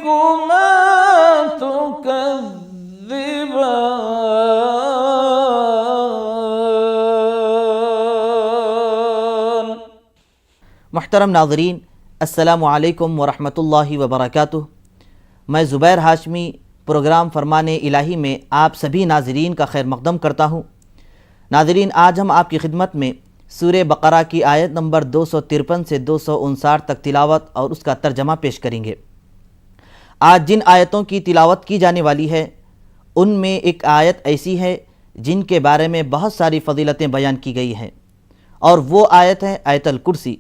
ربكما تكذبان۔ محترم ناظرین، السلام علیکم ورحمۃ اللہ وبرکاتہ۔ میں زبیر ہاشمی پروگرام فرمان الہی میں آپ سبھی ناظرین کا خیر مقدم کرتا ہوں۔ ناظرین، آج ہم آپ کی خدمت میں سورہ بقرہ کی آیت نمبر 253 سے 259 تک تلاوت اور اس کا ترجمہ پیش کریں گے۔ آج جن آیتوں کی تلاوت کی جانے والی ہے ان میں ایک آیت ایسی ہے جن کے بارے میں بہت ساری فضیلتیں بیان کی گئی ہیں، اور وہ آیت ہے آیت الکرسی۔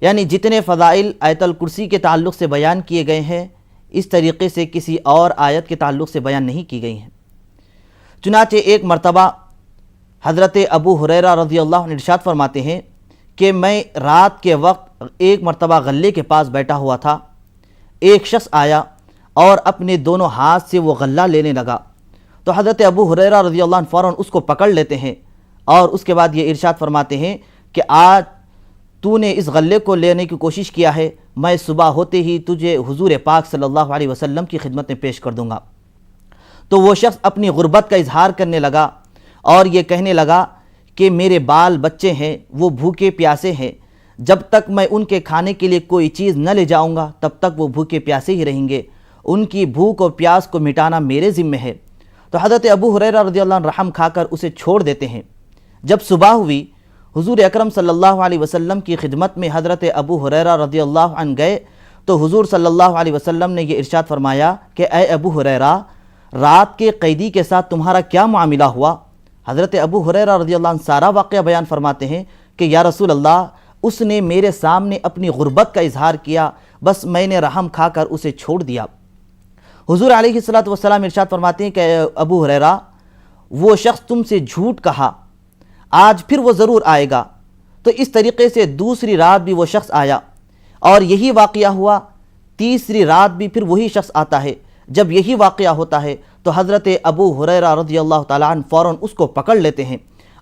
یعنی جتنے فضائل آیت الکرسی کے تعلق سے بیان کیے گئے ہیں اس طریقے سے کسی اور آیت کے تعلق سے بیان نہیں کی گئی ہیں۔ چنانچہ ایک مرتبہ حضرت ابو ہریرہ رضی اللہ عنہ ارشاد فرماتے ہیں کہ میں رات کے وقت ایک مرتبہ غلے کے پاس بیٹھا ہوا تھا، ایک شخص آیا اور اپنے دونوں ہاتھ سے وہ غلہ لینے لگا، تو حضرت ابو ہریرہ رضی اللہ عنہ فوراً اس کو پکڑ لیتے ہیں اور اس کے بعد یہ ارشاد فرماتے ہیں کہ آج تو نے اس غلے کو لینے کی کوشش کیا ہے، میں صبح ہوتے ہی تجھے حضور پاک صلی اللہ علیہ وسلم کی خدمت میں پیش کر دوں گا۔ تو وہ شخص اپنی غربت کا اظہار کرنے لگا اور یہ کہنے لگا کہ میرے بال بچے ہیں، وہ بھوکے پیاسے ہیں، جب تک میں ان کے کھانے کے لیے کوئی چیز نہ لے جاؤں گا تب تک وہ بھوکے پیاسے ہی رہیں گے، ان کی بھوک اور پیاس کو مٹانا میرے ذمہ ہے۔ تو حضرت ابو ہریرہ رضی اللہ عنہ رحم کھا کر اسے چھوڑ دیتے ہیں۔ جب صبح ہوئی، حضور اکرم صلی اللہ علیہ وسلم کی خدمت میں حضرت ابو ہریرہ رضی اللہ عنہ گئے تو حضور صلی اللہ علیہ وسلم نے یہ ارشاد فرمایا کہ اے ابو ہریرہ، رات کے قیدی کے ساتھ تمہارا کیا معاملہ ہوا؟ حضرت ابو ہریرہ رضی اللہ عنہ سارا واقعہ بیان فرماتے ہیں کہ یا رسول اللہ، اس نے میرے سامنے اپنی غربت کا اظہار کیا، بس میں نے رحم کھا کر اسے چھوڑ دیا۔ حضور علیہ الصلوۃ والسلام ارشاد فرماتے ہیں کہ اے ابو ہریرہ، وہ شخص تم سے جھوٹ کہا، آج پھر وہ ضرور آئے گا۔ تو اس طریقے سے دوسری رات بھی وہ شخص آیا اور یہی واقعہ ہوا، تیسری رات بھی پھر وہی شخص آتا ہے۔ جب یہی واقعہ ہوتا ہے تو حضرت ابو ہریرہ رضی اللہ تعالیٰ عنہ فوراً اس کو پکڑ لیتے ہیں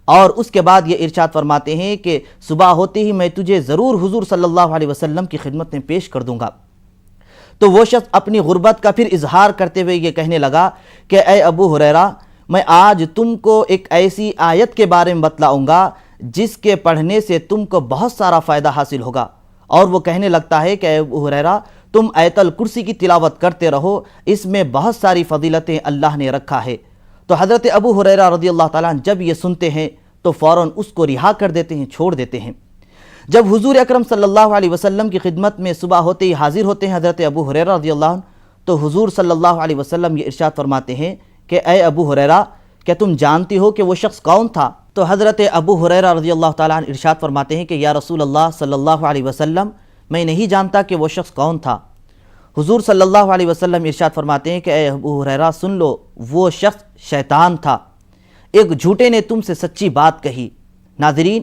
اور اس کے بعد یہ ارشاد فرماتے ہیں کہ صبح ہوتے ہی میں تجھے ضرور حضور صلی اللہ علیہ وسلم کی خدمت میں پیش کر دوں گا۔ تو وہ شخص اپنی غربت کا پھر اظہار کرتے ہوئے یہ کہنے لگا کہ اے ابو ہریرہ، میں آج تم کو ایک ایسی آیت کے بارے میں بتلاؤں گا جس کے پڑھنے سے تم کو بہت سارا فائدہ حاصل ہوگا۔ اور وہ کہنے لگتا ہے کہ اے ابو ہریرہ، تم آیت الکرسی کی تلاوت کرتے رہو، اس میں بہت ساری فضیلتیں اللہ نے رکھا ہے۔ تو حضرت ابو ہریرہ رضی اللہ تعالیٰ عنہ جب یہ سنتے ہیں تو فوراً اس کو رہا کر دیتے ہیں، چھوڑ دیتے ہیں۔ جب حضور اکرم صلی اللہ علیہ وسلم کی خدمت میں صبح ہوتے ہی حاضر ہوتے ہیں حضرت ابو ہریرہ رضی اللہ عنہ، تو حضور صلی اللہ علیہ وسلم یہ ارشاد فرماتے ہیں کہ اے ابو ہریرہ، کیا تم جانتے ہو کہ وہ شخص کون تھا؟ تو حضرت ابو ہریرہ رضی اللہ تعالیٰ عنہ ارشاد فرماتے ہیں کہ یا رسول اللہ صلی اللہ علیہ وسلم، میں نہیں جانتا کہ وہ شخص کون تھا۔ حضور صلی اللہ علیہ وسلم ارشاد فرماتے ہیں کہ اے ابو ہریرہ سن لو، وہ شخص شیطان تھا، ایک جھوٹے نے تم سے سچی بات کہی۔ ناظرین،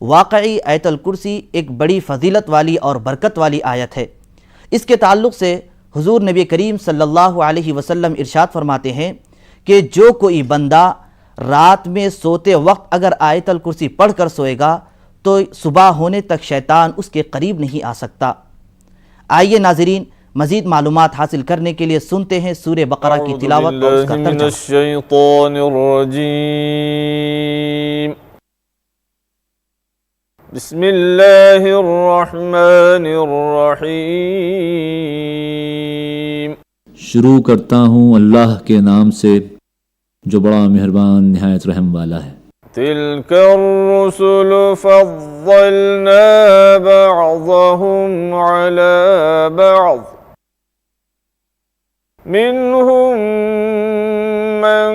واقعی آیت الکرسی ایک بڑی فضیلت والی اور برکت والی آیت ہے۔ اس کے تعلق سے حضور نبی کریم صلی اللہ علیہ وسلم ارشاد فرماتے ہیں کہ جو کوئی بندہ رات میں سوتے وقت اگر آیت الکرسی پڑھ کر سوئے گا تو صبح ہونے تک شیطان اس کے قریب نہیں آ سکتا۔ آئیے ناظرین، مزید معلومات حاصل کرنے کے لیے سنتے ہیں سورہ بقرہ کی تلاوت اور اس کا من ترجمہ۔ الشیطان الرجیم، بسم اللہ الرحمن الرحیم۔ شروع کرتا ہوں اللہ کے نام سے جو بڑا مہربان نہایت رحم والا ہے۔ تلک الرسل فضلنا بعضهم على بعض منهم من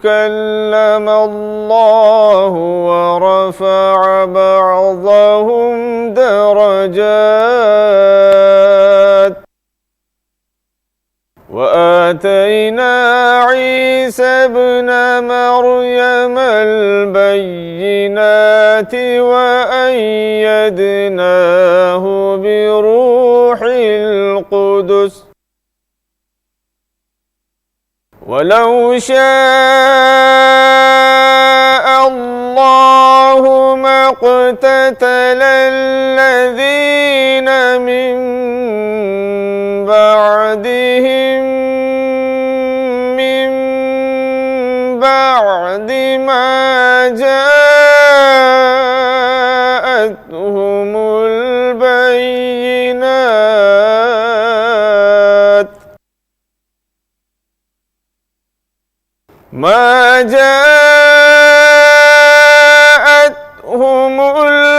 كلم الله ورفع بعضهم درجات وآتينا عيسى ابن مريم البينات وأيدناه بروح القدس ولو شاء الله ما اقتتل الذين من بعد بعدهم من بعد ما جاءتهم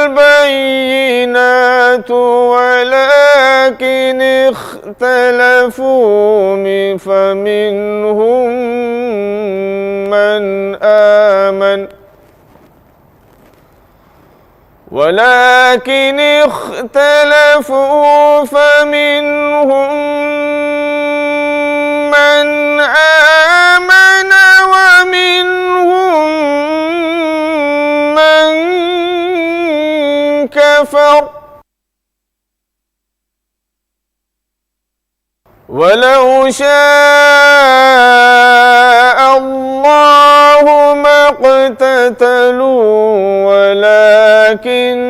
البينات ولكن اختلفوا فمنهم من آمن ومنهم من كفر ولو شاء الله ما اقتتلوا ولكن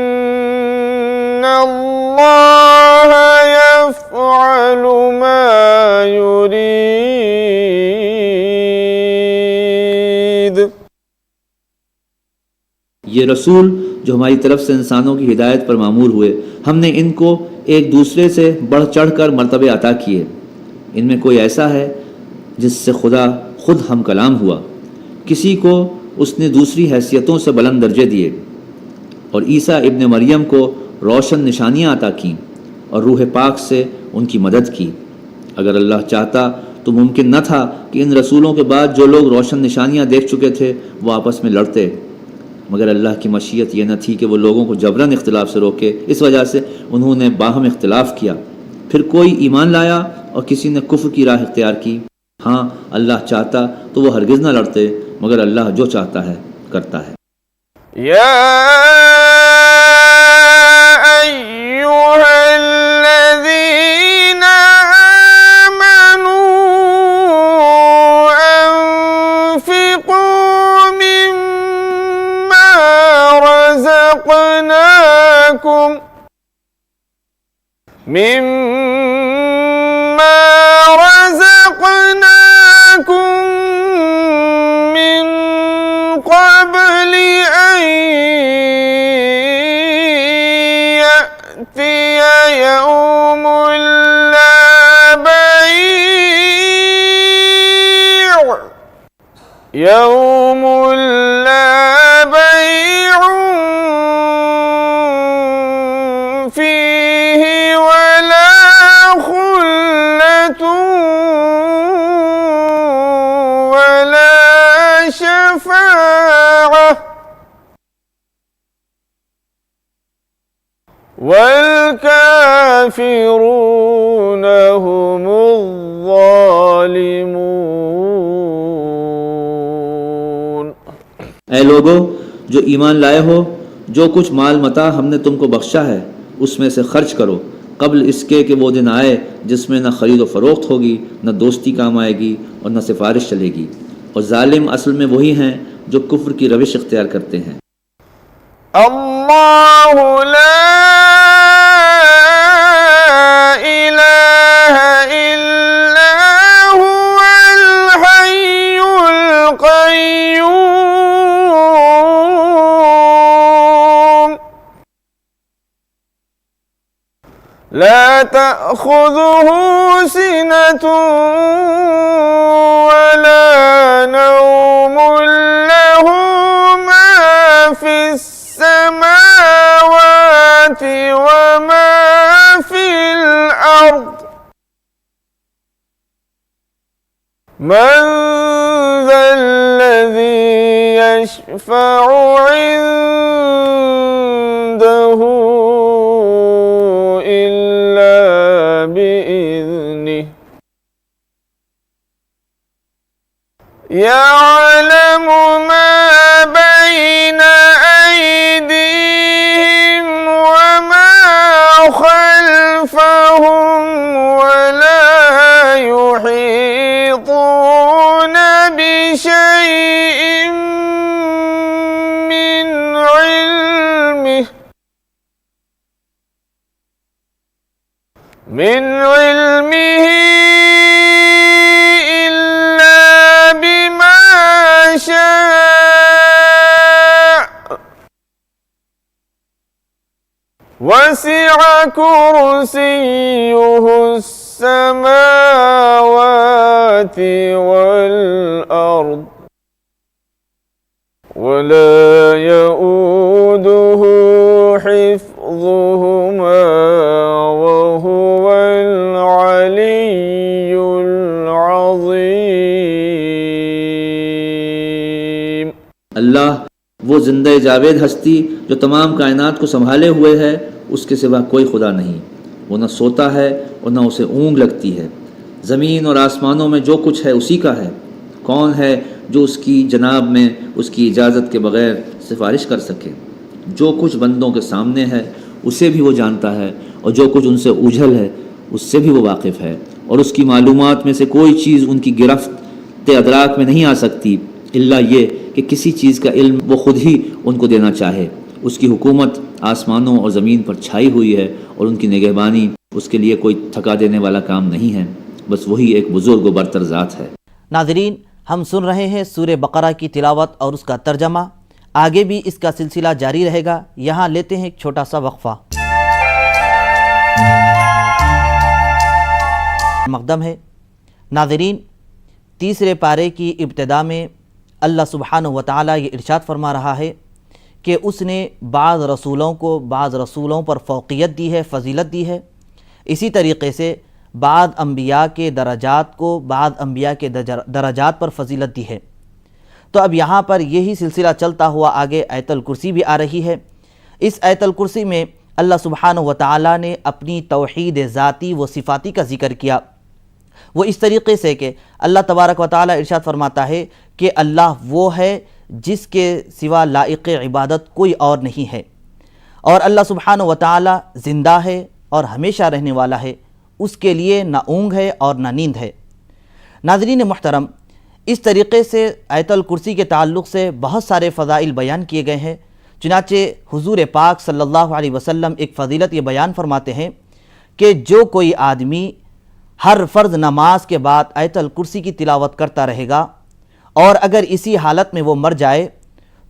الله يفعل ما يريد۔ یہ رسول جو ہماری طرف سے انسانوں کی ہدایت پر معمور ہوئے، ہم نے ان کو ایک دوسرے سے بڑھ چڑھ کر مرتبے عطا کیے۔ ان میں کوئی ایسا ہے جس سے خدا خود ہم کلام ہوا، کسی کو اس نے دوسری حیثیتوں سے بلند درجے دیے، اور عیسیٰ ابن مریم کو روشن نشانیاں عطا کیں اور روح پاک سے ان کی مدد کی۔ اگر اللہ چاہتا تو ممکن نہ تھا کہ ان رسولوں کے بعد جو لوگ روشن نشانیاں دیکھ چکے تھے وہ آپس میں لڑتے، مگر اللہ کی مشیت یہ نہ تھی کہ وہ لوگوں کو جبراً اختلاف سے روکے، اس وجہ سے انہوں نے باہم اختلاف کیا۔ پھر کوئی ایمان لایا اور کسی نے کفر کی راہ اختیار کی۔ ہاں اللہ چاہتا تو وہ ہرگز نہ لڑتے، مگر اللہ جو چاہتا ہے کرتا ہے۔ یا ایھا الذین آمنوا انفقوا مما رزقناکم من قبل أن يأتي يوم لا بيع فيه ولا خلة ولا شفاعة والكافرون هم الظالمون۔ اے لوگو جو ایمان لائے ہو، جو کچھ مال متاع ہم نے تم کو بخشا ہے اس میں سے خرچ کرو، قبل اس کے کہ وہ دن آئے جس میں نہ خرید و فروخت ہوگی، نہ دوستی کام آئے گی اور نہ سفارش چلے گی، اور ظالم اصل میں وہی ہیں جو کفر کی روش اختیار کرتے ہیں۔ اللہ لا الہ الا هو الحی القیوم لا تأخذه سنة ولا نوم له ما في السماوات وما في الأرض من ذا الذي يشفع عنده إلا بإذنه يعلم ما بين أيديهم وما خلفهم ولا يحيطون بشيء من علمه وسع كرسيه السماوات والأرض ولا يؤوده حفظهما وهو العلي العظيم۔ اللہ وہ زندہ جاوید ہستی جو تمام کائنات کو سنبھالے ہوئے ہے، اس کے سوا کوئی خدا نہیں۔ وہ نہ سوتا ہے اور نہ اسے اونگ لگتی ہے۔ زمین اور آسمانوں میں جو کچھ ہے اسی کا ہے۔ کون ہے جو اس کی جناب میں اس کی اجازت کے بغیر سفارش کر سکے؟ جو کچھ بندوں کے سامنے ہے اسے بھی وہ جانتا ہے، اور جو کچھ ان سے اوجھل ہے اس سے بھی وہ واقف ہے، اور اس کی معلومات میں سے کوئی چیز ان کی گرفت ادراک میں نہیں آ سکتی الا یہ کہ کسی چیز کا علم وہ خود ہی ان کو دینا چاہے۔ اس کی حکومت آسمانوں اور زمین پر چھائی ہوئی ہے، اور ان کی نگہبانی اس کے لیے کوئی تھکا دینے والا کام نہیں ہے، بس وہی ایک بزرگ و برتر ذات ہے۔ ناظرین، ہم سن رہے ہیں سورہ بقرہ کی تلاوت اور اس کا ترجمہ۔ آگے بھی اس کا سلسلہ جاری رہے گا۔ یہاں لیتے ہیں ایک چھوٹا سا وقفہ۔ مقدم ہے۔ ناظرین، تیسرے پارے کی ابتدا میں اللہ سبحانہ و تعالیٰ یہ ارشاد فرما رہا ہے کہ اس نے بعض رسولوں پر فوقیت دی ہے، فضیلت دی ہے۔ اسی طریقے سے بعض انبیاء کے درجات کو بعض انبیاء کے درجات پر فضیلت دی ہے۔ تو اب یہاں پر یہی سلسلہ چلتا ہوا آگے آیت الکرسی بھی آ رہی ہے۔ اس آیت الکرسی میں اللہ سبحانہ و تعالیٰ نے اپنی توحید ذاتی و صفاتی کا ذکر کیا، وہ اس طریقے سے کہ اللہ تبارک و تعالیٰ ارشاد فرماتا ہے کہ اللہ وہ ہے جس کے سوا لائق عبادت کوئی اور نہیں ہے، اور اللہ سبحانہ و تعالیٰ زندہ ہے اور ہمیشہ رہنے والا ہے، اس کے لیے نہ اونگ ہے اور نہ نیند ہے۔ ناظرین محترم، اس طریقے سے آیت الکرسی کے تعلق سے بہت سارے فضائل بیان کیے گئے ہیں۔ چنانچہ حضور پاک صلی اللہ علیہ وسلم ایک فضیلت یہ بیان فرماتے ہیں کہ جو کوئی آدمی ہر فرض نماز کے بعد آیت الکرسی کی تلاوت کرتا رہے گا اور اگر اسی حالت میں وہ مر جائے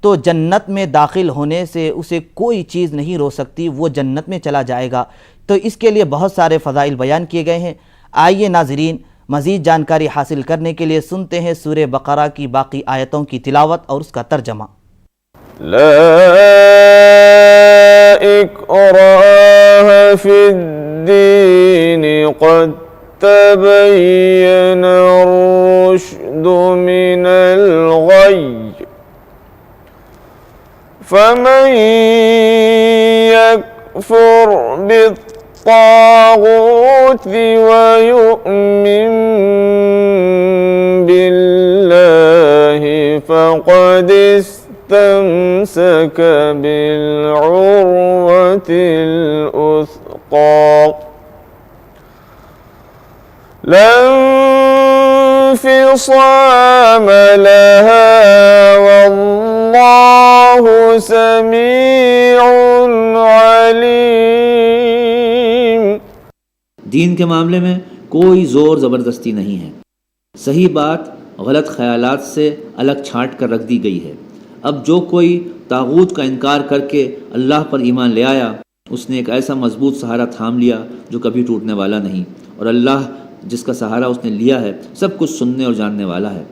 تو جنت میں داخل ہونے سے اسے کوئی چیز نہیں روک سکتی، وہ جنت میں چلا جائے گا۔ تو اس کے لیے بہت سارے فضائل بیان کیے گئے ہیں۔ آئیے ناظرین، مزید جانکاری حاصل کرنے کے لیے سنتے ہیں سورہ بقرہ کی باقی آیتوں کی تلاوت اور اس کا ترجمہ۔ لا اکراہ فی الدین قد تبین الرشد من الغی فمن یکفر بالطاغوت ویؤمن باللہ فقد استمسک بالعروة الوثقى لا انفصام لها والله سميع عليم۔ دین کے معاملے میں کوئی زور زبردستی نہیں ہے، صحیح بات غلط خیالات سے الگ چھانٹ کر رکھ دی گئی ہے۔ اب جو کوئی طاغوت کا انکار کر کے اللہ پر ایمان لے آیا، اس نے ایک ایسا مضبوط سہارا تھام لیا جو کبھی ٹوٹنے والا نہیں، اور اللہ جس کا سہارا اس نے لیا ہے سب کچھ سننے اور جاننے والا ہے۔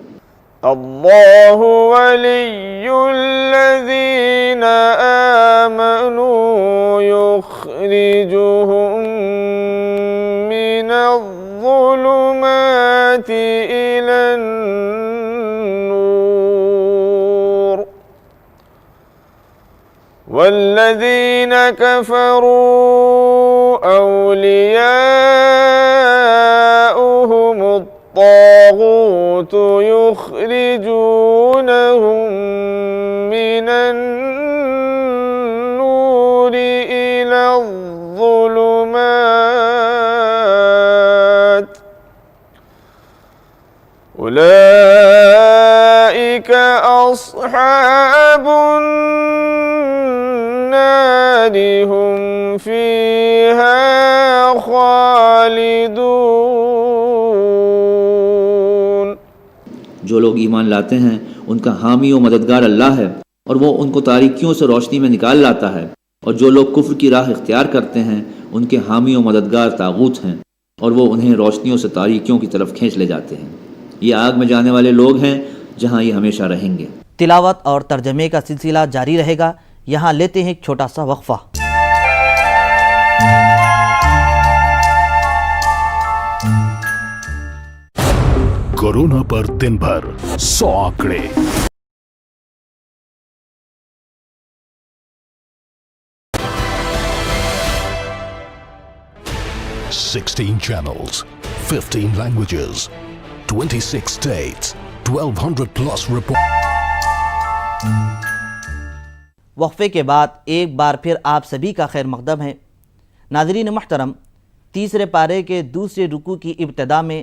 اللہ ولی الذین آمنوا یخرجهم من الظلمات إلى النور والذین كفروا أولیاؤهم الطاغوت يخرجونهم من النور إلى الظلمات أولئك أصحاب النار هم فيها خالدون۔ جو لوگ ایمان لاتے ہیں ان کا حامی و مددگار اللہ ہے، اور وہ ان کو تاریکیوں سے روشنی میں نکال لاتا ہے، اور جو لوگ کفر کی راہ اختیار کرتے ہیں ان کے حامی و مددگار طاغوت ہیں، اور وہ انہیں روشنیوں سے تاریکیوں کی طرف کھینچ لے جاتے ہیں۔ یہ آگ میں جانے والے لوگ ہیں جہاں یہ ہمیشہ رہیں گے۔ تلاوت اور ترجمے کا سلسلہ جاری رہے گا۔ یہاں لیتے ہیں ایک چھوٹا سا وقفہ۔ کورونا پر دن بھر 100 آنکڑے، 16 channels, 15 languages, 26 states, 1200 plus reports۔ وقفے کے بعد ایک بار پھر آپ سبھی کا خیر مقدم ہے۔ ناظرین محترم، تیسرے پارے کے دوسرے رکوع کی ابتدا میں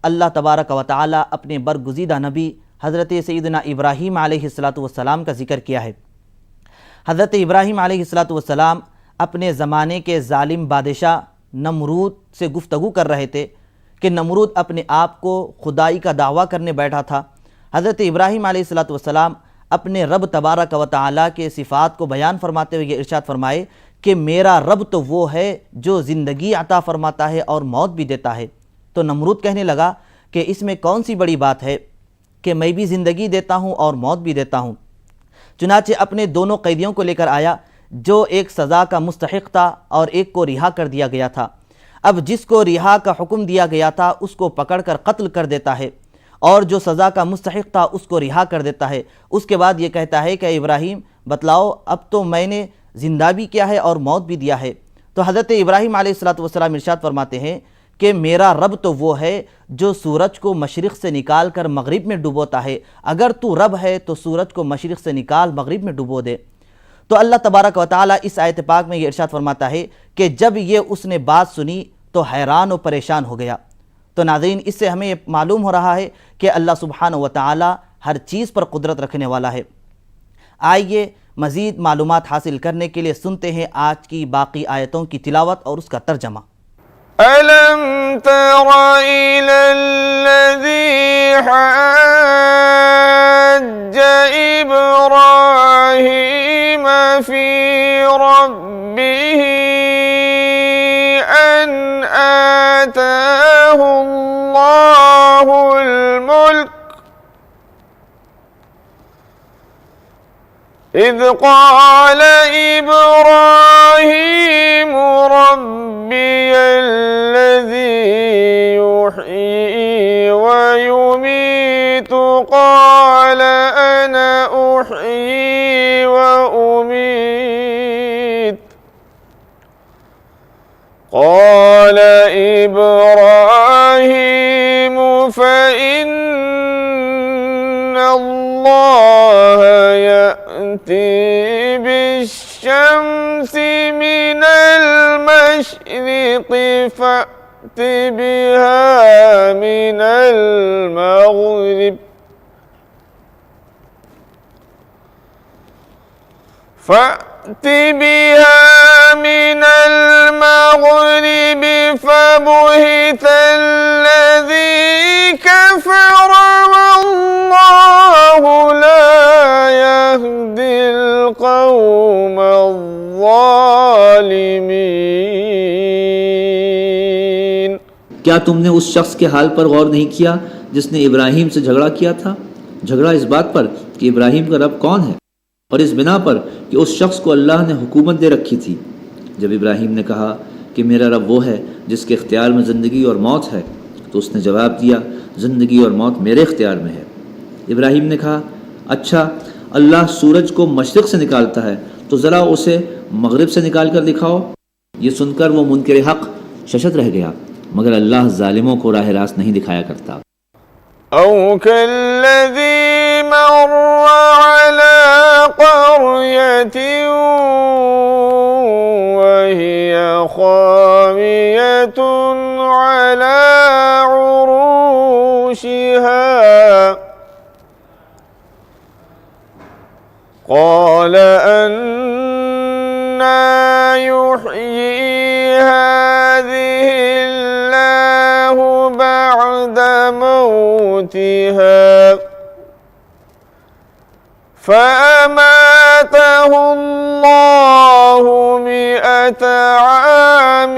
اللہ تبارک و تعالی اپنے برگزیدہ نبی حضرت سیدنا ابراہیم علیہ السلام کا ذکر کیا ہے۔ حضرت ابراہیم علیہ السلام اپنے زمانے کے ظالم بادشاہ نمرود سے گفتگو کر رہے تھے کہ نمرود اپنے آپ کو خدائی کا دعویٰ کرنے بیٹھا تھا۔ حضرت ابراہیم علیہ السلام اپنے رب تبارک و تعالیٰ کے صفات کو بیان فرماتے ہوئے یہ ارشاد فرمائے کہ میرا رب تو وہ ہے جو زندگی عطا فرماتا ہے اور موت بھی دیتا ہے۔ تو نمرود کہنے لگا کہ اس میں کون سی بڑی بات ہے کہ میں بھی زندگی دیتا ہوں اور موت بھی دیتا ہوں۔ چنانچہ اپنے دونوں قیدیوں کو لے کر آیا، جو ایک سزا کا مستحق تھا اور ایک کو رہا کر دیا گیا تھا۔ اب جس کو رہا کا حکم دیا گیا تھا اس کو پکڑ کر قتل کر دیتا ہے، اور جو سزا کا مستحق تھا اس کو رہا کر دیتا ہے۔ اس کے بعد یہ کہتا ہے کہ ابراہیم بتلاؤ، اب تو میں نے زندہ بھی کیا ہے اور موت بھی دیا ہے۔ تو حضرت ابراہیم علیہ السلام ارشاد فرماتے ہیں کہ میرا رب تو وہ ہے جو سورج کو مشرق سے نکال کر مغرب میں ڈبوتا ہے۔ اگر تو رب ہے تو سورج کو مشرق سے نکال مغرب میں ڈبو دے۔ تو اللہ تبارک و تعالیٰ اس آیت پاک میں یہ ارشاد فرماتا ہے کہ جب یہ اس نے بات سنی تو حیران و پریشان ہو گیا۔ تو ناظرین، اس سے ہمیں یہ معلوم ہو رہا ہے کہ اللہ سبحانہ و تعالیٰ ہر چیز پر قدرت رکھنے والا ہے۔ آئیے مزید معلومات حاصل کرنے کے لیے سنتے ہیں آج کی باقی آیتوں کی تلاوت اور اس کا ترجمہ۔ أَلَمْ تَرَ إِلَى الَّذِي حَاجَّ إِبْرَاهِيمَ فِي رَبِّهِ أَنْ آتَاهُ اللَّهُ الْمُلْكَ إِذْ قَالَ إِبْرَاهِيمُ رَبِّيَ الَّذِي يُحْيِي وَيُمِيتُ قَالَ أَنَا أُحْيِي وَأُمِيتُ قَالَ إِبْرَاهِيمُ فَإِنَّ اللَّهَ يَأْتِي بِالشَّمْسِ مِنَ الْمَشْرِقِ فَأْتِ بِهَا مِنَ الْمَغْرِبِ فَبُهِتَ الَّذِي كَفَرَ وَاللَّهُ لَا يَهْدِي الْقَوْمَ الظَّالِمِينَ۔ کیا تم نے اس شخص کے حال پر غور نہیں کیا جس نے ابراہیم سے جھگڑا کیا تھا؟ جھگڑا اس بات پر کہ ابراہیم کا رب کون ہے، اور اس بنا پر کہ اس شخص کو اللہ نے حکومت دے رکھی تھی۔ جب ابراہیم نے کہا کہ میرا رب وہ ہے جس کے اختیار میں زندگی اور موت ہے، تو اس نے جواب دیا زندگی اور موت میرے اختیار میں ہے۔ ابراہیم نے کہا اچھا، اللہ سورج کو مشرق سے نکالتا ہے تو ذرا اسے مغرب سے نکال کر دکھاؤ۔ یہ سن کر وہ منکر حق ششد رہ گیا، مگر اللہ ظالموں کو راہ راست نہیں دکھایا کرتا۔ أو كالذي مر على قرية وهي خاوية على عروشها قال أنى يحيي هذه الله بعد موتها فأماته فَأَمَاتَهُ اللَّهُ 100 عَامٍ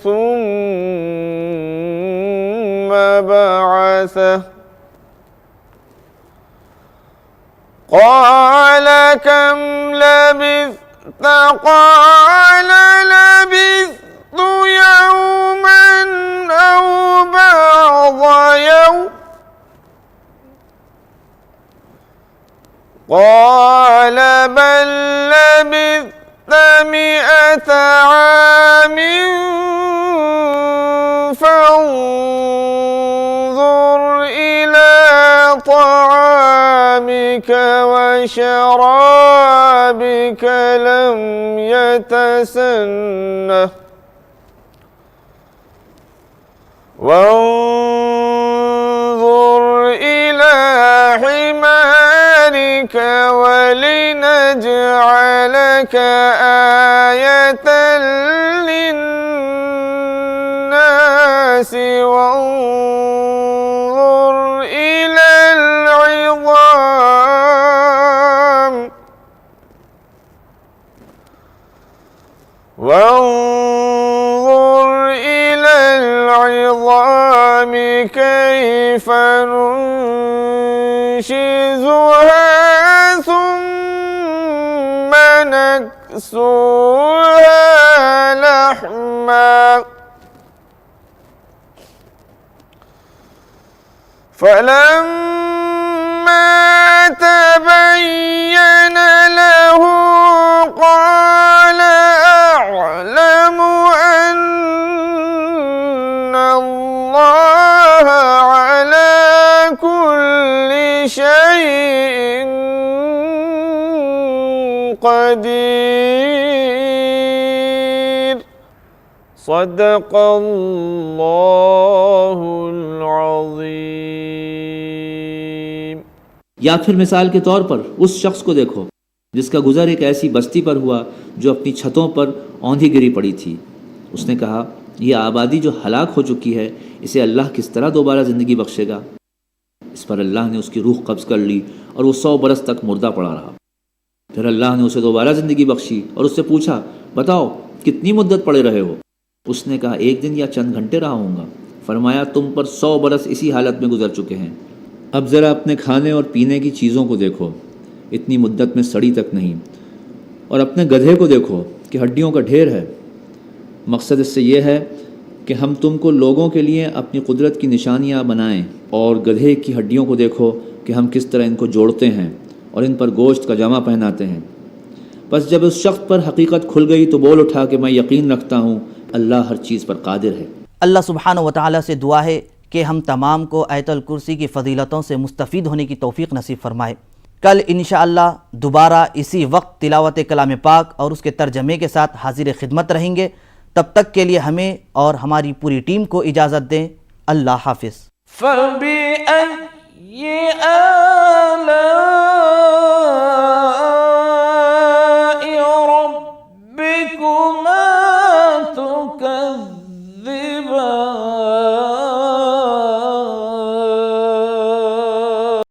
ثُمَّ بَعَثَهُ قَالَ كَمْ لَبِثْتَ قَالَ لَبِثْتُ يَوْمًا أَوْ بَعْضَ يَوْمٍ قال بل لبثت 100 عام فانظر إلى طعامك وشرابك لم يتسنه وانظر إلى حمارك ولنجعلك آية للناس وانظر إلى العظام كيف ننشزها ثم نكسوها لحما فلما تبين له قال أعلم أن الله على كل شيء قدير صدق اللہ العظیم۔ یا پھر مثال کے طور پر اس شخص کو دیکھو جس کا گزر ایک ایسی بستی پر ہوا جو اپنی چھتوں پر اوندھی گری پڑی تھی۔ اس نے کہا یہ آبادی جو ہلاک ہو چکی ہے اسے اللہ کس طرح دوبارہ زندگی بخشے گا؟ اس پر اللہ نے اس کی روح قبض کر لی اور وہ 100 برس تک مردہ پڑا رہا۔ پھر اللہ نے اسے دوبارہ زندگی بخشی اور اس سے پوچھا بتاؤ کتنی مدت پڑے رہے ہو؟ اس نے کہا 1 دن یا چند گھنٹے رہا ہوں گا۔ فرمایا تم پر 100 برس اسی حالت میں گزر چکے ہیں۔ اب ذرا اپنے کھانے اور پینے کی چیزوں کو دیکھو، اتنی مدت میں سڑی تک نہیں، اور اپنے گدھے کو دیکھو کہ ہڈیوں کا ڈھیر ہے۔ مقصد اس سے یہ ہے کہ ہم تم کو لوگوں کے لیے اپنی قدرت کی نشانیاں بنائیں، اور گدھے کی ہڈیوں کو دیکھو کہ ہم کس طرح ان کو جوڑتے ہیں اور ان پر گوشت کا جامہ پہناتے ہیں۔ بس جب اس شخص پر حقیقت کھل گئی تو بول اٹھا کہ میں یقین رکھتا ہوں اللہ ہر چیز پر قادر ہے۔ اللہ سبحانہ و تعالیٰ سے دعا ہے کہ ہم تمام کو آیت الکرسی کی فضیلتوں سے مستفید ہونے کی توفیق نصیب فرمائے۔ کل انشاءاللہ دوبارہ اسی وقت تلاوت کلام پاک اور اس کے ترجمے کے ساتھ حاضر خدمت رہیں گے۔ تب تک کے لیے ہمیں اور ہماری پوری ٹیم کو اجازت دیں۔ اللہ حافظ۔